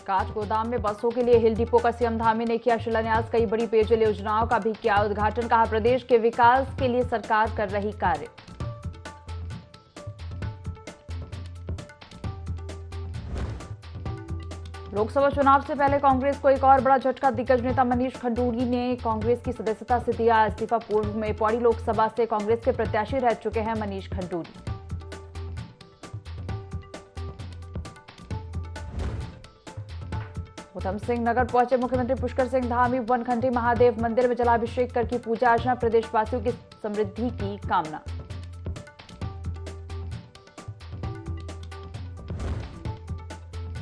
काठगोदाम में बसों के लिए हिल डिपो का सीएम धामी ने किया शिलान्यास। कई बड़ी पेयजल योजनाओं का भी किया उद्घाटन। कहा, प्रदेश के विकास के लिए सरकार कर रही कार्य। लोकसभा चुनाव से पहले कांग्रेस को एक और बड़ा झटका। दिग्गज नेता मनीष खंडूड़ी ने कांग्रेस की सदस्यता से दिया इस्तीफा। पूर्व में पौड़ी लोकसभा से कांग्रेस के प्रत्याशी रह चुके हैं मनीष खंडूड़ी। उधम सिंह नगर पहुंचे मुख्यमंत्री पुष्कर सिंह धामी। वनखंडी महादेव मंदिर में जलाभिषेक कर की पूजा अर्चना। प्रदेशवासियों की समृद्धि की कामना।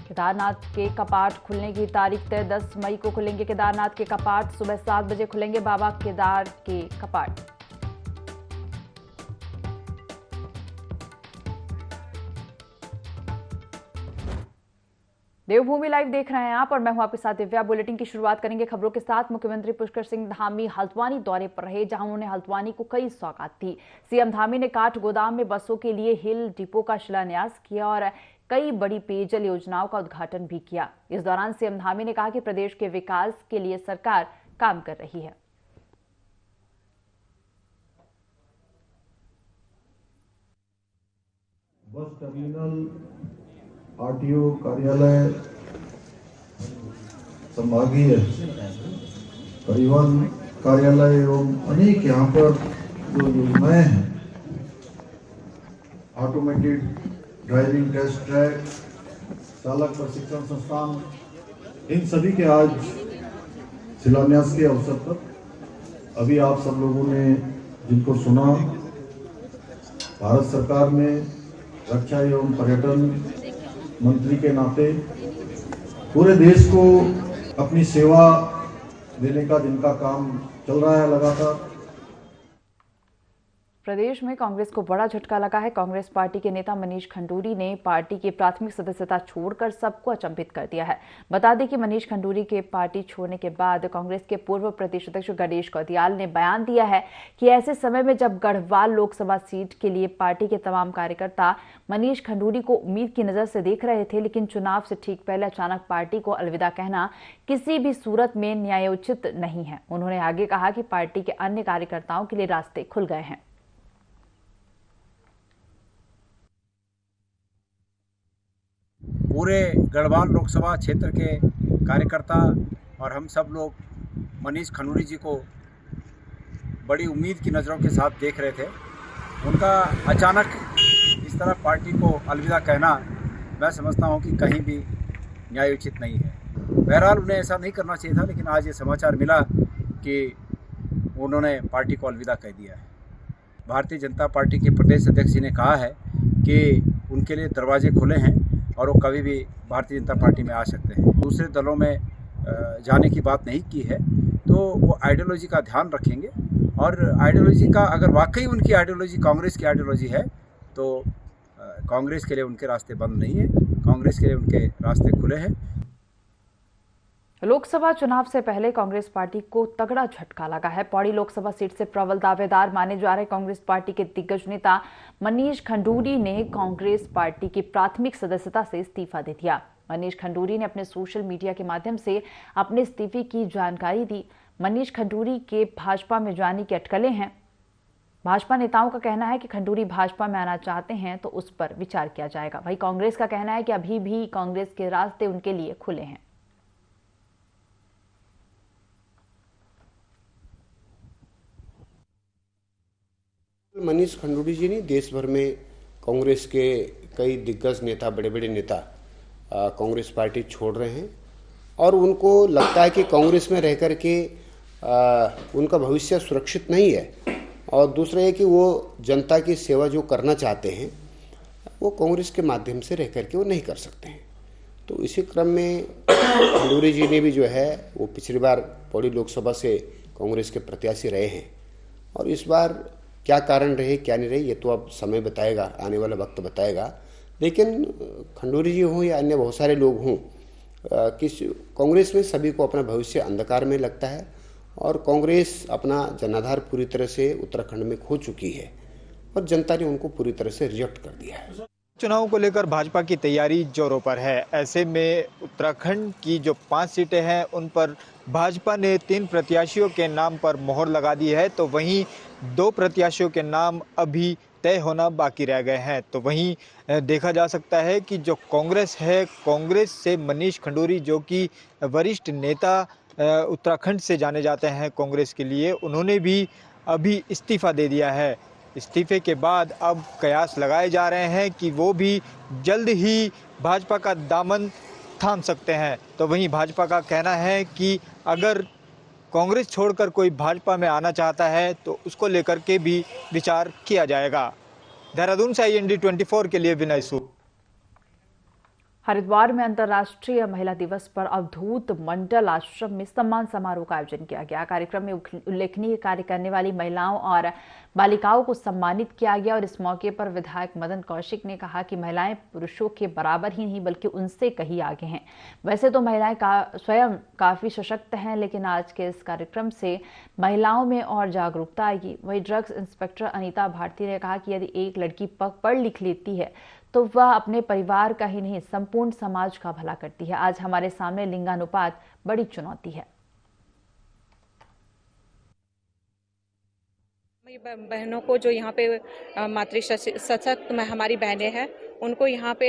केदारनाथ के कपाट खुलने की तारीख तय। 10 मई को खुलेंगे केदारनाथ के कपाट। सुबह 7 बजे खुलेंगे बाबा केदार के कपाट। देवभूमि लाइव देख रहे हैं आप और मैं हूं आपके साथ दिव्या। बुलेटिन की शुरुआत करेंगे खबरों के साथ। मुख्यमंत्री पुष्कर सिंह धामी हल्द्वानी दौरे पर रहे, जहां उन्होंने हल्द्वानी को कई सौगात दी। सीएम धामी ने काठगोदाम में बसों के लिए हिल डिपो का शिलान्यास किया और कई बड़ी पेयजल योजनाओं का उद्घाटन भी किया। इस दौरान सीएम धामी ने कहा कि प्रदेश के विकास के लिए सरकार काम कर रही है। बस टर्मिनल, आरटीओ कार्यालय, संभागीय परिवहन कार्यालय एवं अनेक यहाँ पर जो योजनाएं हैं, ऑटोमेटेड ड्राइविंग टेस्ट ट्रैक, चालक प्रशिक्षण संस्थान, इन सभी के आज शिलान्यास के अवसर पर अभी आप सब लोगों ने जिनको सुना, भारत सरकार ने रक्षा एवं पर्यटन मंत्री के नाते पूरे देश को अपनी सेवा देने का जिनका काम चल रहा है लगातार। प्रदेश में कांग्रेस को बड़ा झटका लगा है। कांग्रेस पार्टी के नेता मनीष खंडूड़ी ने पार्टी की प्राथमिक सदस्यता छोड़कर सबको अचंभित कर दिया है। बता दें कि मनीष खंडूड़ी के पार्टी छोड़ने के बाद कांग्रेस के पूर्व प्रदेश अध्यक्ष गणेश कौतियाल ने बयान दिया है कि ऐसे समय में जब गढ़वाल लोकसभा सीट के लिए पार्टी के तमाम कार्यकर्ता मनीष खंडूड़ी को उम्मीद की नजर से देख रहे थे, लेकिन चुनाव से ठीक पहले अचानक पार्टी को अलविदा कहना किसी भी सूरत में न्यायोचित नहीं है। उन्होंने आगे कहा कि पार्टी के अन्य कार्यकर्ताओं के लिए रास्ते खुल गए हैं। पूरे गढ़वाल लोकसभा क्षेत्र के कार्यकर्ता और हम सब लोग मनीष खंडूड़ी जी को बड़ी उम्मीद की नज़रों के साथ देख रहे थे। उनका अचानक इस तरह पार्टी को अलविदा कहना मैं समझता हूं कि कहीं भी न्यायोचित नहीं है। बहरहाल उन्हें ऐसा नहीं करना चाहिए था, लेकिन आज ये समाचार मिला कि उन्होंने पार्टी को अलविदा कह दिया है। भारतीय जनता पार्टी के प्रदेश अध्यक्ष जी ने कहा है कि उनके लिए दरवाजे खुले हैं और वो कभी भी भारतीय जनता पार्टी में आ सकते हैं। दूसरे दलों में जाने की बात नहीं की है, तो वो आइडियोलॉजी का ध्यान रखेंगे और आइडियोलॉजी का, अगर वाकई उनकी आइडियोलॉजी कांग्रेस की आइडियोलॉजी है तो कांग्रेस के लिए उनके रास्ते बंद नहीं है, कांग्रेस के लिए उनके रास्ते खुले हैं। लोकसभा चुनाव से पहले कांग्रेस पार्टी को तगड़ा झटका लगा है। पौड़ी लोकसभा सीट से प्रबल दावेदार माने जा रहे कांग्रेस पार्टी के दिग्गज नेता मनीष खंडूड़ी ने कांग्रेस पार्टी की प्राथमिक सदस्यता से इस्तीफा दे दिया। मनीष खंडूड़ी ने अपने सोशल मीडिया के माध्यम से अपने इस्तीफे की जानकारी दी। मनीष खंडूड़ी के भाजपा में जाने की अटकलें हैं। भाजपा नेताओं का कहना है कि खंडूड़ी भाजपा में आना चाहते हैं तो उस पर विचार किया जाएगा। वहीं कांग्रेस का कहना है कि अभी भी कांग्रेस के रास्ते उनके लिए खुले हैं। मनीष खंडूड़ी जी ने देश भर में कांग्रेस के कई दिग्गज नेता, बड़े बड़े नेता कांग्रेस पार्टी छोड़ रहे हैं और उनको लगता है कि कांग्रेस में रह कर के उनका भविष्य सुरक्षित नहीं है। और दूसरा है कि वो जनता की सेवा जो करना चाहते हैं वो कांग्रेस के माध्यम से रह कर के वो नहीं कर सकते हैं। तो इसी क्रम में खंडूड़ी जी ने भी जो है वो पिछली बार पौड़ी लोकसभा से कांग्रेस के प्रत्याशी रहे हैं और इस बार क्या कारण रहे क्या नहीं रहे ये तो अब समय बताएगा, आने वाला वक्त बताएगा। लेकिन खंडूड़ी जी हों या अन्य बहुत सारे लोग हों, कांग्रेस में सभी को अपना भविष्य अंधकार में लगता है और कांग्रेस अपना जनाधार पूरी तरह से उत्तराखंड में खो चुकी है और जनता ने उनको पूरी तरह से रिजेक्ट कर दिया है। चुनाव को लेकर भाजपा की तैयारी जोरों पर है। ऐसे में उत्तराखंड की जो 5 सीटें हैं उन पर भाजपा ने 3 प्रत्याशियों के नाम पर मोहर लगा दी है, तो वहीं 2 प्रत्याशियों के नाम अभी तय होना बाकी रह गए हैं। तो वहीं देखा जा सकता है कि जो कांग्रेस है, कांग्रेस से मनीष खंडूरी जो कि वरिष्ठ नेता उत्तराखंड से जाने जाते हैं कांग्रेस के लिए, उन्होंने भी अभी इस्तीफा दे दिया है। इस्तीफे के बाद अब कयास लगाए जा रहे हैं कि वो भी जल्द ही भाजपा का दामन थाम सकते हैं। तो वहीं भाजपा का कहना है कि अगर कांग्रेस छोड़कर कोई भाजपा में आना चाहता है तो उसको लेकर के भी विचार किया जाएगा। देहरादून से IND 24 के लिए विनय सूद। हरिद्वार में अंतर्राष्ट्रीय महिला दिवस पर अवधूत मंडल आश्रम में सम्मान समारोह का आयोजन किया गया। कार्यक्रम में उल्लेखनीय कार्य करने वाली महिलाओं और बालिकाओं को सम्मानित किया गया और इस मौके पर विधायक मदन कौशिक ने कहा कि महिलाएं पुरुषों के बराबर ही नहीं बल्कि उनसे कहीं आगे हैं। वैसे तो महिलाएं स्वयं काफी सशक्त हैं, लेकिन आज के इस कार्यक्रम से महिलाओं में और जागरूकता आएगी। वहीं ड्रग्स इंस्पेक्टर अनीता भारती ने कहा कि यदि एक लड़की पढ़ लिख लेती है तो वह अपने परिवार का ही नहीं संपूर्ण समाज का भला करती है। आज हमारे सामने लिंगानुपात बड़ी चुनौती है। बहनों को जो यहाँ पे मातृ सशक्त हमारी बहनें हैं, उनको यहाँ पे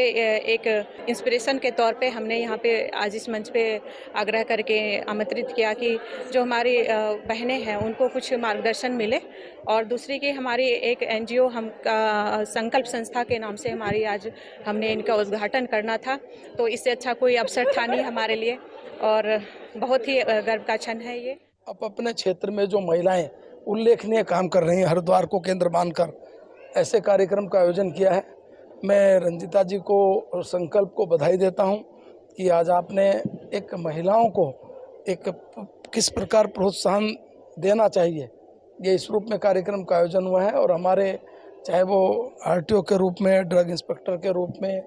एक इंस्पिरेशन के तौर पे हमने यहाँ पे आज इस मंच पे आग्रह करके आमंत्रित किया कि जो हमारी बहनें हैं उनको कुछ मार्गदर्शन मिले। और दूसरी की हमारी एक NGO हम संकल्प संस्था के नाम से हमारी आज हमने इनका उद्घाटन करना था, तो इससे अच्छा कोई अवसर था नहीं हमारे लिए और बहुत ही गर्व का क्षण है ये। अब अपने क्षेत्र में जो महिलाएं उल्लेखनीय काम कर रही हैं, हरिद्वार को केंद्र मानकर ऐसे कार्यक्रम का आयोजन किया है। मैं रंजिता जी को और संकल्प को बधाई देता हूं कि आज आपने एक महिलाओं को एक किस प्रकार प्रोत्साहन देना चाहिए, ये इस रूप में कार्यक्रम का आयोजन हुआ है। और हमारे चाहे वो RTO के रूप में, ड्रग इंस्पेक्टर के रूप में,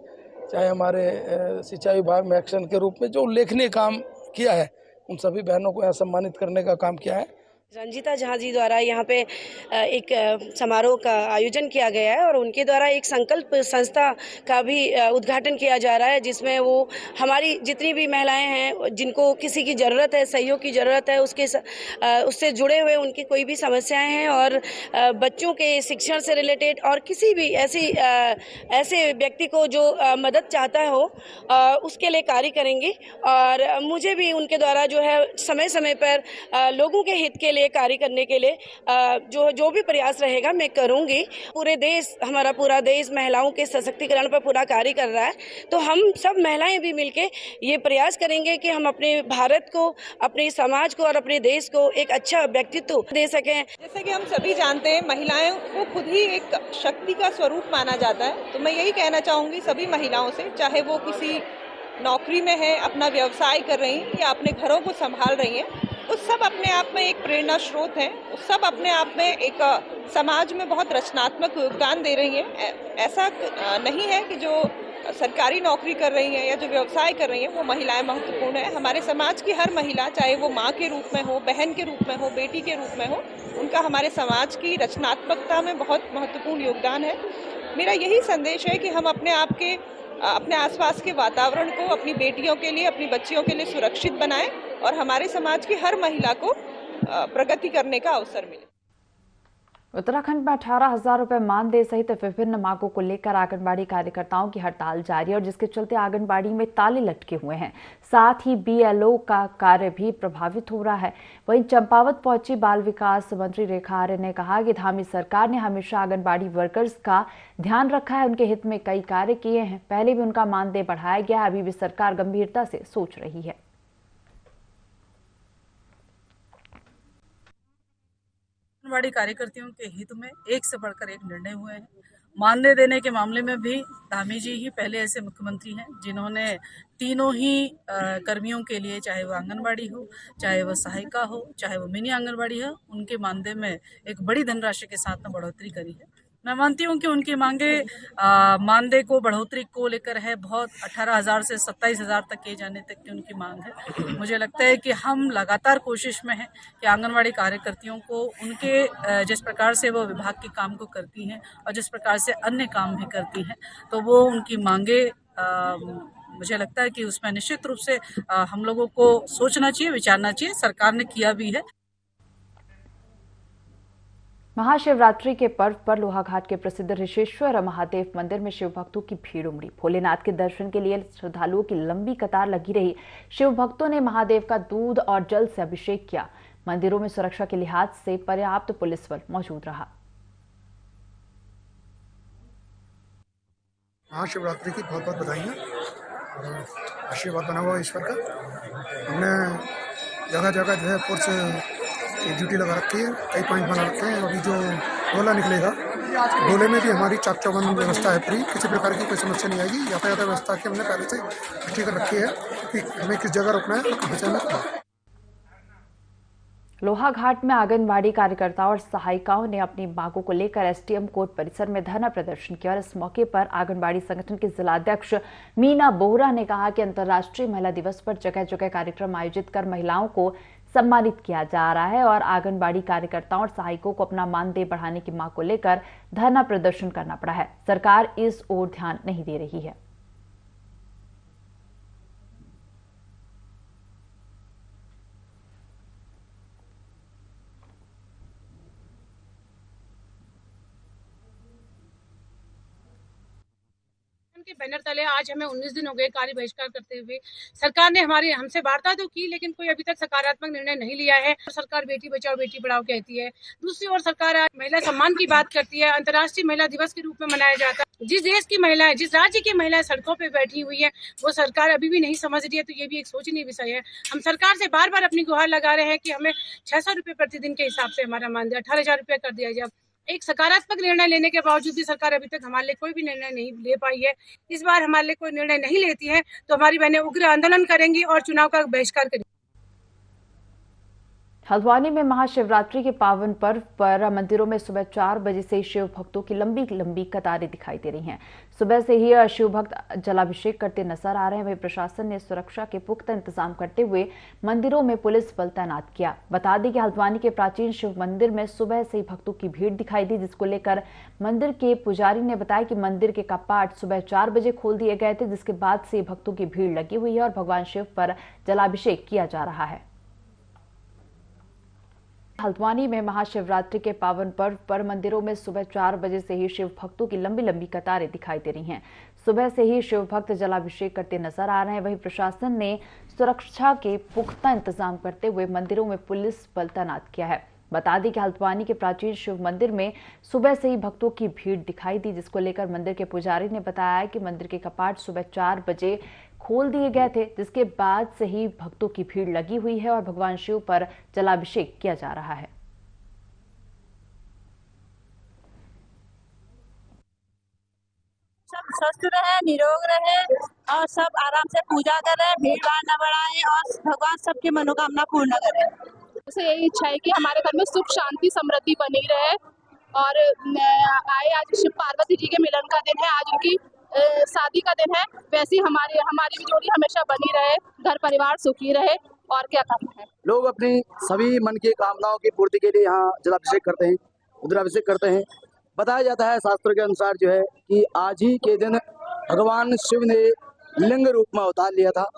चाहे हमारे सिंचाई विभाग में एक्शन के रूप में जो उल्लेखनीय काम किया है, उन सभी बहनों को यहाँ सम्मानित करने का काम किया है। रंजिता झा जी द्वारा यहाँ पे एक समारोह का आयोजन किया गया है और उनके द्वारा एक संकल्प संस्था का भी उद्घाटन किया जा रहा है, जिसमें वो हमारी जितनी भी महिलाएं हैं जिनको किसी की ज़रूरत है, सहयोग की ज़रूरत है, उससे जुड़े हुए उनकी कोई भी समस्याएं हैं और बच्चों के शिक्षण से रिलेटेड और किसी भी ऐसे व्यक्ति को जो मदद चाहता हो उसके लिए कार्य करेंगे। और मुझे भी उनके द्वारा जो है समय समय पर लोगों के हित के लिए कार्य करने के लिए जो भी प्रयास रहेगा मैं करूंगी। पूरे देश, हमारा पूरा देश महिलाओं के सशक्तिकरण पर पूरा कार्य कर रहा है, तो हम सब महिलाएं भी मिलके ये प्रयास करेंगे कि हम अपने भारत को, अपने समाज को और अपने देश को एक अच्छा व्यक्तित्व दे सकें। जैसे कि हम सभी जानते हैं, महिलाएं को खुद ही एक शक्ति का स्वरूप माना जाता है, तो मैं यही कहना चाहूंगी सभी महिलाओं से, चाहे वो किसी नौकरी में है, अपना व्यवसाय कर रही हैं या अपने घरों को संभाल रही हैं, उस सब अपने आप में एक प्रेरणा स्रोत है, उस सब अपने आप में एक समाज में बहुत रचनात्मक योगदान दे रही हैं। ऐसा नहीं है कि जो सरकारी नौकरी कर रही हैं या जो व्यवसाय कर रही हैं वो महिलाएं महत्वपूर्ण है। हमारे समाज की हर महिला, चाहे वो माँ के रूप में हो, बहन के रूप में हो, बेटी के रूप में हो, उनका हमारे समाज की रचनात्मकता में बहुत महत्वपूर्ण योगदान है। मेरा यही संदेश है कि हम अपने आसपास के वातावरण को अपनी बेटियों के लिए, अपनी बच्चियों के लिए सुरक्षित बनाएं और हमारे समाज की हर महिला को प्रगति करने का अवसर मिले। उत्तराखंड में 18,000 रुपए मानदेय सहित विभिन्न मांगों को लेकर आंगनबाड़ी कार्यकर्ताओं की हड़ताल जारी है और जिसके चलते आंगनबाड़ी में ताले लटके हुए हैं। साथ ही BLO का कार्य भी प्रभावित हो रहा है। वहीं चंपावत पहुंची बाल विकास मंत्री रेखा आर्य ने कहा कि धामी सरकार ने हमेशा आंगनबाड़ी वर्कर्स का ध्यान रखा है, उनके हित में कई कार्य किए हैं। पहले भी उनका मानदेय बढ़ाया गया है, अभी भी सरकार गंभीरता से सोच रही है। आंगनबाड़ी कार्यकर्तियों के हित में एक से बढ़कर एक निर्णय हुए हैं। मानदेय देने के मामले में भी धामी जी ही पहले ऐसे मुख्यमंत्री हैं जिन्होंने तीनों ही कर्मियों के लिए, चाहे वो आंगनबाड़ी हो, चाहे वो सहायिका हो, चाहे वो मिनी आंगनबाड़ी हो, उनके मानदेय में एक बड़ी धनराशि के साथ में बढ़ोतरी करी है। मैं मानती हूँ कि उनकी मांगे मानदेय को बढ़ोतरी को लेकर है, बहुत 18,000 से 27,000 तक किए जाने तक की उनकी मांग है। मुझे लगता है कि हम लगातार कोशिश में हैं कि आंगनवाड़ी कार्यकर्तियों को उनके जिस प्रकार से वो विभाग के काम को करती हैं और जिस प्रकार से अन्य काम भी करती हैं, तो वो उनकी मांगे मुझे लगता है कि उसमें निश्चित रूप से हम लोगों को सोचना चाहिए, विचारना चाहिए। सरकार ने किया भी है। महाशिवरात्रि के पर्व पर लोहाघाट के प्रसिद्ध ऋषेश्वर महादेव मंदिर में शिव भक्तों की भीड़ उमड़ी। भोलेनाथ के दर्शन के लिए श्रद्धालुओं की लंबी कतार लगी रही। शिव भक्तों ने महादेव का दूध और जल से अभिषेक किया। मंदिरों में सुरक्षा के लिहाज से पर्याप्त पुलिस बल मौजूद रहा। महाशिवरात्रि की बहुत बहुत बधाइयाँ और आशीर्वाद बना हुआ ईश्वर का। हमने जगह जगह जो है पुलिस ड्यूटी लगा रखी है, कई पॉइंट बना रखे हैं। अभी जो डोला निकलेगा, डोले में भी हमारी चाक चौबंद व्यवस्था है पूरी, किसी प्रकार की कोई समस्या नहीं आएगी। यातायात व्यवस्था की हमने पहले से इकट्ठी कर रखी है कि हमें किस जगह रुकना है और कहाँ जाना है। लोहाघाट में आंगनबाड़ी कार्यकर्ताओं और सहायिकाओं ने अपनी मांगों को लेकर एसडीएम कोर्ट परिसर में धरना प्रदर्शन किया और इस मौके पर आंगनबाड़ी संगठन के जिलाध्यक्ष मीना बोहरा ने कहा कि अंतर्राष्ट्रीय महिला दिवस पर जगह जगह कार्यक्रम आयोजित कर महिलाओं को सम्मानित किया जा रहा है और आंगनबाड़ी कार्यकर्ताओं और सहायकों को अपना मानदेय बढ़ाने की मांग को लेकर धरना प्रदर्शन करना पड़ा है। सरकार इस ओर ध्यान नहीं दे रही है। के बैनर तले आज हमें 19 दिन हो गए कार्य बहिष्कार करते हुए। सरकार ने हमसे वार्ता तो की, लेकिन कोई अभी तक सकारात्मक निर्णय नहीं लिया है। सरकार बेटी बचाओ बेटी पढ़ाओ कहती है, दूसरी ओर सरकार आज महिला सम्मान की बात करती है। अंतर्राष्ट्रीय महिला दिवस के रूप में मनाया जाता है। जिस देश की महिलाएं, जिस राज्य की महिलाएं सड़कों पे बैठी हुई है, वो सरकार अभी भी नहीं समझ रही है। तो ये भी एक सोचनीय विषय है। हम सरकार से बार बार अपनी गुहार लगा रहे हैं कि हमें 600 रुपए प्रतिदिन के हिसाब से हमारा मानदेय 18,000 रुपया कर दिया जाए। एक सकारात्मक निर्णय लेने के बावजूद भी सरकार अभी तक हमारे लिए कोई भी निर्णय नहीं ले पाई है। इस बार हमारे लिए कोई निर्णय नहीं लेती है तो हमारी बहनें उग्र आंदोलन करेंगी और चुनाव का बहिष्कार करेंगी। हल्द्वानी में महाशिवरात्रि के पावन पर्व पर मंदिरों में सुबह 4 बजे से शिव भक्तों की लंबी लंबी कतारें दिखाई दे रही हैं। सुबह से ही शिव भक्त जलाभिषेक करते नजर आ रहे हैं। वहीं प्रशासन ने सुरक्षा के पुख्ता इंतजाम करते हुए मंदिरों में पुलिस बल तैनात किया। बता दें कि हल्द्वानी के प्राचीन शिव मंदिर में सुबह से ही भक्तों की भीड़ दिखाई दी, जिसको लेकर मंदिर के पुजारी ने बताया कि मंदिर के कपाट सुबह 4 बजे खोल दिए गए थे, जिसके बाद से भक्तों की भीड़ लगी हुई है और भगवान शिव पर जलाभिषेक किया जा रहा है। हल्द्वानी में महाशिवरात्रि के पावन पर्व पर मंदिरों में सुबह 4 बजे से ही शिव भक्तों की लंबी लंबी कतारें दिखाई दे रही हैं। सुबह से ही शिव भक्त जलाभिषेक करते नजर आ रहे हैं। वहीं प्रशासन ने सुरक्षा के पुख्ता इंतजाम करते हुए मंदिरों में पुलिस बल तैनात किया है। बता दें कि हल्द्वानी के प्राचीन शिव मंदिर में सुबह से ही भक्तों की भीड़ दिखाई दी, जिसको लेकर मंदिर के पुजारी ने बताया कि मंदिर के कपाट सुबह 4 बजे खोल दिए गए थे, जिसके बाद से ही भक्तों की भीड़ लगी हुई है और भगवान शिव पर जलाभिषेक किया जा रहा है। सब स्वस्थ रहे, निरोग रहे और सब आराम से पूजा करें, भीड़ भाड़ न बढ़ाएं और भगवान सबकी मनोकामना पूर्ण करें। उसे यही इच्छा है कि हमारे घर में सुख शांति समृद्धि बनी रहे और आज शिव पार्वती जी के मिलन का दिन है, आज उनकी शादी का दिन है। वैसे हमारी भी जोड़ी हमेशा बनी रहे, घर परिवार सुखी रहे और क्या करना है। लोग अपनी सभी मन की कामनाओं की पूर्ति के लिए यहाँ जलाभिषेक करते हैं, रुद्राभिषेक करते हैं। बताया जाता है शास्त्र के अनुसार जो है कि आज ही के दिन भगवान शिव ने लिंग रूप में अवतार लिया था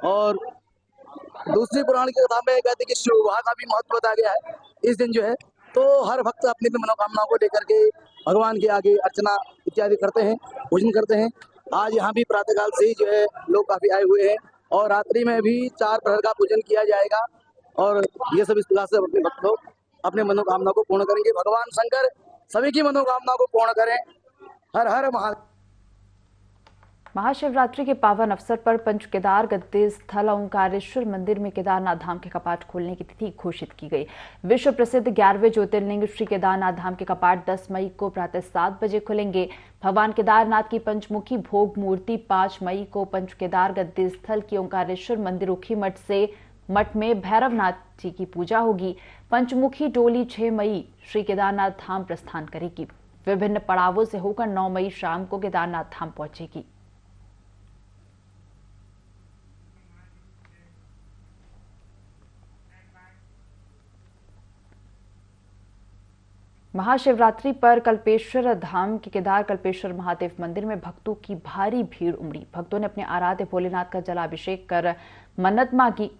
और दूसरी पुराण की कथा में कहते कि शिव विवाह का भी महत्व बताया गया है। इस दिन जो है तो हर भक्त अपनी मनोकामनाओं को लेकर के भगवान के आगे अर्चना इत्यादि करते हैं, पूजन करते हैं। आज यहाँ भी प्रातःकाल से ही जो है लोग काफी आए हुए हैं और रात्रि में भी 4 प्रहर का पूजन किया जाएगा और ये सब इस प्रकार से अपने भक्त लोग अपने मनोकामना को पूर्ण करेंगे। भगवान शंकर सभी की मनोकामना को पूर्ण करें। हर हर महादेव। महाशिवरात्रि के पावन अवसर पर पंच केदार गद्दी स्थल ओंकारेश्वर मंदिर में केदारनाथ धाम के कपाट खोलने की तिथि घोषित की गई। विश्व प्रसिद्ध 11वें ज्योतिर्लिंग श्री केदारनाथ धाम के कपाट 10 मई को प्रातः 7 बजे खुलेंगे। भगवान केदारनाथ की पंचमुखी भोग मूर्ति 5 मई को पंच केदार गद्दी स्थल की ओंकारेश्वर मंदिर उखी मठ में भैरवनाथ जी की पूजा होगी। पंचमुखी डोली 6 मई श्री केदारनाथ धाम प्रस्थान करेगी। विभिन्न पड़ावों से होकर 9 मई शाम को केदारनाथ धाम पहुंचेगी। महाशिवरात्रि पर कल्पेश्वर धाम के केदार कल्पेश्वर महादेव मंदिर में भक्तों की भारी भीड़ उमड़ी। भक्तों ने अपने आराध्य भोलेनाथ का जलाभिषेक कर मन्नत मांगी।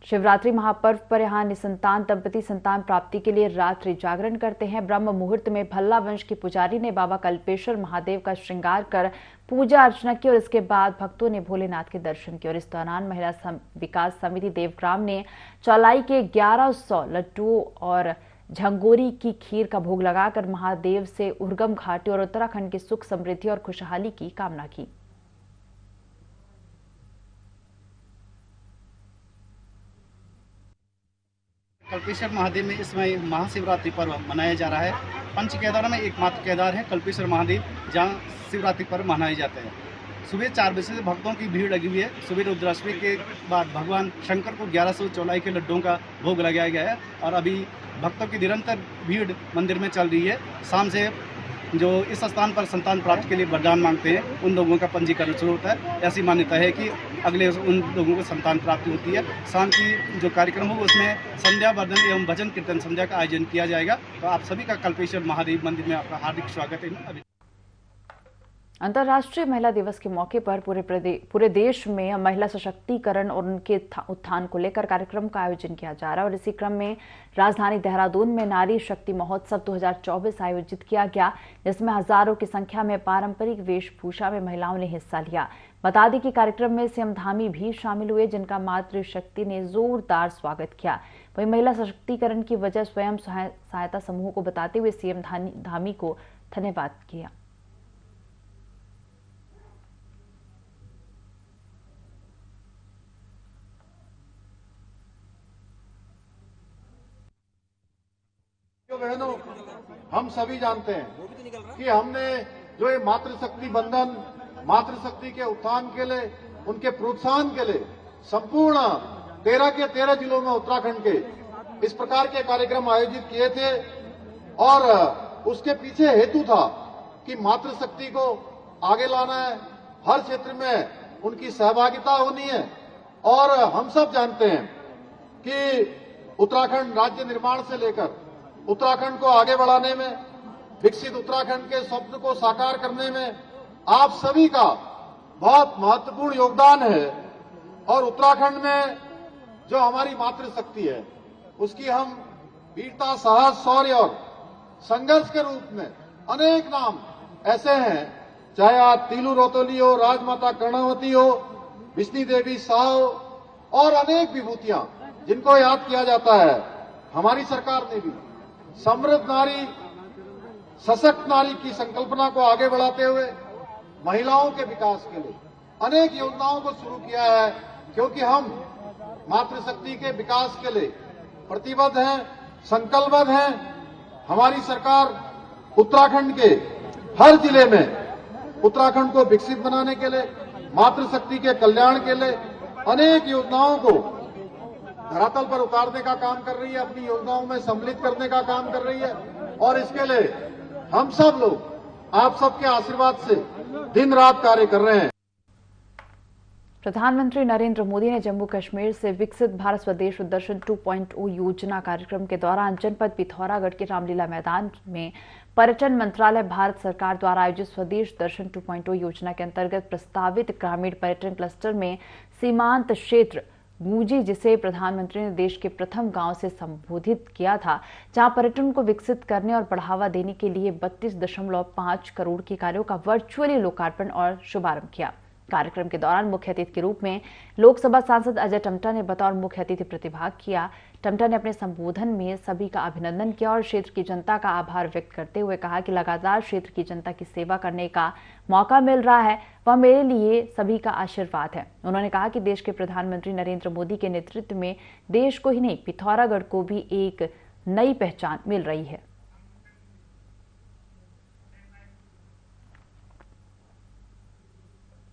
शिवरात्रि महापर्व पर यहाँ निसंतान दंपति संतान प्राप्ति के लिए रात्रि जागरण करते हैं। ब्रह्म मुहूर्त में भल्ला वंश के पुजारी ने बाबा कल्पेश्वर महादेव का श्रृंगार कर पूजा अर्चना की और इसके बाद भक्तों ने भोलेनाथ के दर्शन किए। और इस दौरान महिला विकास समिति देवग्राम ने चौलाई के 1100 लड्डुओं और झंगोरी की खीर का भोग लगाकर महादेव से उर्गम घाटी और उत्तराखंड की सुख समृद्धि और खुशहाली की कामना की। कल्पेश्वर महादेव में इस समय महाशिवरात्रि पर्व मनाया जा रहा है। पंच केदारों में एकमात्र केदार है कल्पेश्वर महादेव, जहां शिवरात्रि पर्व मनाए जाते हैं। सुबह 4 बजे से भक्तों की भीड़ लगी हुई है। सुबह रुद्राष्टमी के बाद भगवान शंकर को 1100 चौलाई के लड्डुओं का भोग लगाया गया है और अभी भक्तों की निरंतर भीड़ मंदिर में चल रही है। शाम से जो इस स्थान पर संतान प्राप्ति के लिए वरदान मांगते हैं उन लोगों का पंजीकरण शुरू होता है। ऐसी मान्यता है कि अगले उन लोगों को संतान प्राप्ति होती है। शाम की जो कार्यक्रम होगा उसमें संध्या वर्धन एवं भजन कीर्तन संध्या का आयोजन किया जाएगा। तो आप सभी का कल्पेश्वर महादेव मंदिर में आपका हार्दिक स्वागत है। अंतर्राष्ट्रीय महिला दिवस के मौके पर पूरे देश में महिला सशक्तिकरण और उनके उत्थान को लेकर कार्यक्रम का आयोजन किया जा रहा है और इसी क्रम में राजधानी देहरादून में नारी शक्ति महोत्सव 2024 आयोजित किया गया, जिसमें हजारों की संख्या में पारंपरिक वेशभूषा में महिलाओं ने हिस्सा लिया। बता दें कि कार्यक्रम में सीएम धामी भी शामिल हुए, जिनका मातृशक्ति ने जोरदार स्वागत किया। वहीं महिला सशक्तिकरण की वजह स्वयं सहायता समूह को बताते हुए सीएम धामी को धन्यवाद किया। बहनों, हम सभी जानते हैं कि हमने जो ये मातृशक्ति बंधन, मातृशक्ति के उत्थान के लिए, उनके प्रोत्साहन के लिए संपूर्ण 13 के 13 जिलों में उत्तराखंड के इस प्रकार के कार्यक्रम आयोजित किए थे और उसके पीछे हेतु था कि मातृशक्ति को आगे लाना है, हर क्षेत्र में उनकी सहभागिता होनी है। और हम सब जानते हैं कि उत्तराखंड राज्य निर्माण से लेकर उत्तराखंड को आगे बढ़ाने में, विकसित उत्तराखंड के स्वप्न को साकार करने में आप सभी का बहुत महत्वपूर्ण योगदान है। और उत्तराखंड में जो हमारी मातृशक्ति है उसकी हम वीरता, साहस, शौर्य और संघर्ष के रूप में अनेक नाम ऐसे हैं, चाहे आज तीलू रोतोली हो, राजमाता कर्णावती हो, विष्णु देवी साह और अनेक विभूतियां जिनको याद किया जाता है। हमारी सरकार ने भी समृद्ध नारी, सशक्त नारी की संकल्पना को आगे बढ़ाते हुए महिलाओं के विकास के लिए अनेक योजनाओं को शुरू किया है, क्योंकि हम मातृशक्ति के विकास के लिए प्रतिबद्ध हैं, संकल्पबद्ध हैं। हमारी सरकार उत्तराखंड के हर जिले में उत्तराखंड को विकसित बनाने के लिए, मातृशक्ति के कल्याण के लिए अनेक योजनाओं को धरातल पर उतारने का काम कर रही है, अपनी योजनाओं में सम्मिलित करने का काम कर रही है। और इसके लिए हम सब लोग आप सबके आशीर्वाद से दिन रात कार्य कर रहे हैं। प्रधानमंत्री नरेंद्र मोदी ने जम्मू कश्मीर से विकसित भारत स्वदेश दर्शन 2.0 योजना कार्यक्रम के दौरान जनपद पिथौरागढ़ के रामलीला मैदान में पर्यटन मंत्रालय भारत सरकार द्वारा आयोजित स्वदेश दर्शन 2.0 योजना के अंतर्गत प्रस्तावित ग्रामीण पर्यटन क्लस्टर में सीमांत क्षेत्र गूंजी, जिसे प्रधानमंत्री ने देश के प्रथम गांव से संबोधित किया था, जहां पर्यटन को विकसित करने और बढ़ावा देने के लिए 32.5 करोड़ के कार्यों का वर्चुअली लोकार्पण और शुभारंभ किया। कार्यक्रम के दौरान मुख्य अतिथि के रूप में लोकसभा सांसद अजय टम्टा ने बतौर मुख्य अतिथि प्रतिभाग किया। टम्टा ने अपने संबोधन में सभी का अभिनंदन किया और क्षेत्र की जनता का आभार व्यक्त करते हुए कहा कि लगातार क्षेत्र की जनता की सेवा करने का मौका मिल रहा है, वह मेरे लिए सभी का आशीर्वाद है। उन्होंने कहा कि देश के प्रधानमंत्री नरेंद्र मोदी के नेतृत्व में देश को ही नहीं, पिथौरागढ़ को भी एक नई पहचान मिल रही है।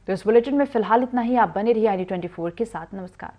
तो इस बुलेटिन में फिलहाल इतना ही। आप बने रहिए ID24 के साथ। नमस्कार।